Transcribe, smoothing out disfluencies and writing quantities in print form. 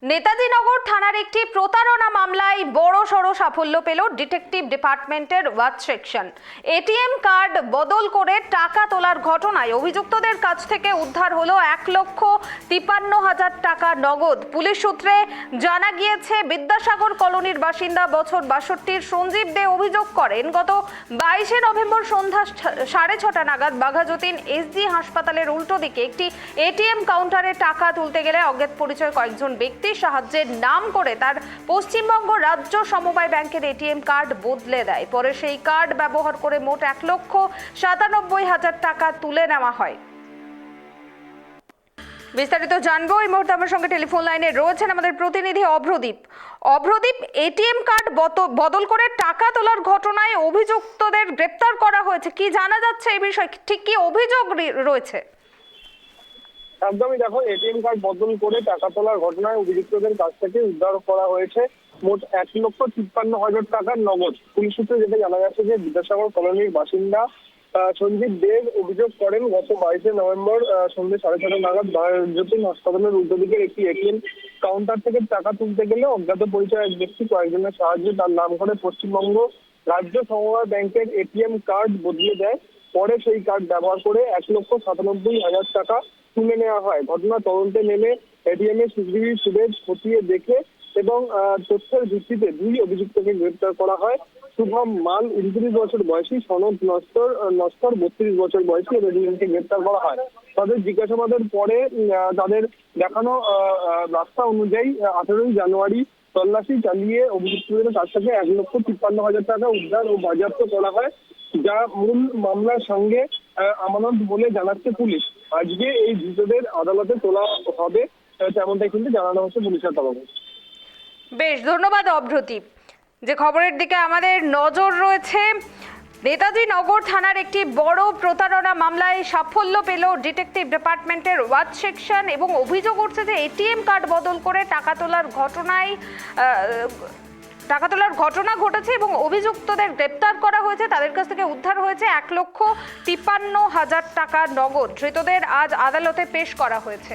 নেতাজি নগর থানার একটি প্রতারণা মামলায় বড়সড় সাফল্য পেল ডিটেকটিভ ডিপার্টমেন্টের ওয়াচ সেকশন। এটিএম কার্ড বদল করে টাকা তোলার ঘটনায় অভিযুক্তদের কাছ থেকে উদ্ধার হলো 1,53,000 টাকা নগদ। পুলিশ সূত্রে জানা গিয়েছে, বিদ্যাসাগর কলোনির বাসিন্দা বছর 62 সঞ্জীব দে অভিযোগ করেন, গত 22 নভেম্বর সন্ধ্যা 6:30 নাগাদ বাঘাযতীন এসজি হাসপাতালের উল্টো দিকে একটি এটিএম কাউন্টারে টাকা তুলতে গেলে অজ্ঞাত পরিচয় কয়েকজন ব্যক্তি সাহায্যের নাম করে তার পশ্চিমবঙ্গ রাজ্য সমবায় ব্যাংকের এটিএম কার্ড বদলে দেয়। পরে সেই কার্ড ব্যবহার করে মোট 1,97,000 টাকা তুলে নেওয়া হয়। বিস্তারিত জানবো এই মুহূর্তে আমার সঙ্গে টেলিফোন লাইনে রয়েছেন আমাদের প্রতিনিধি অভ্রদীপ। এটিএম কার্ড বদল করে টাকা তোলার ঘটনায় অভিযুক্তদের গ্রেপ্তার করা হয়েছে, কি জানা যাচ্ছে এই বিষয়ে, ঠিক কি অভিযোগ রয়েছে? একদমই, দেখো, এটিএম কার্ড বদল করে টাকা তোলার ঘটনায় অভিযুক্তদের কাছ থেকে উদ্ধার করা হয়েছে মোট 1,53,000 টাকার নগদ। পুলিশ সূত্রে যেটা জানা যাচ্ছে যে বিদ্যাসাগর কলোনির বাসিন্দা সঞ্জীব দেব অভিযোগ করেন, গত 22 নভেম্বর সন্ধ্যে 6:30 নাগাদ বাঘাযতীন হাসপাতালের উল্টো দিকের একটি এটিএম কাউন্টার থেকে টাকা তুলতে গেলে অজ্ঞাত পরিচয় এক ব্যক্তি কয়েকজনের সাহায্যে তার নাম করে পশ্চিমবঙ্গ রাজ্য সমবায় ব্যাংকের এটিএম কার্ড বদলে দেয়। পরে সেই কার্ড ব্যবহার করে 1,97,000 টাকা তুলে নেওয়া হয়। ঘটনা তদন্তে নেমে এটিএম এর সিসিটিভি ফুটেজ খতিয়ে দেখে এবং তথ্যের ভিত্তিতে দুই অভিযুক্তকে গ্রেপ্তার করা হয়। শুভম মাল 29 বছর বয়সী, সনদ নস্তর 32 বছর বয়সী এবং দুজনকে গ্রেপ্তার করা হয়। তাদের জিজ্ঞাসাবাদের পরে তাদের দেখানো রাস্তা অনুযায়ী 18 জানুয়ারি তল্লাশি চালিয়ে অভিযুক্তদের কাছ থেকে 1,53,000 টাকা উদ্ধার ও বাজেয়াপ্ত করা হয়, যা মূল মামলার সঙ্গে আমানত বলে জানাচ্ছে পুলিশ। আজকে এই ধৃতদের আদালতে তোলা হবে, তেমনটাই কিন্তু জানানো হচ্ছে পুলিশের তরফে। বেশ, ধন্যবাদ অভ্রদীপ। যে খবরের দিকে আমাদের নজর রয়েছে, নেতাজি নগর থানার একটি বড় প্রতারণা মামলায় সাফল্য পেল ডিটেকটিভ ডিপার্টমেন্টের ওয়াচ সেকশন এবং অভিযোগ উঠছে যে এটিএম কার্ড বদল করে টাকা তোলার ঘটনা ঘটেছে এবং অভিযুক্তদের গ্রেপ্তার করা হয়েছে। তাদের কাছ থেকে উদ্ধার হয়েছে 1,53,000 টাকা নগদ। ধৃতদের আজ আদালতে পেশ করা হয়েছে।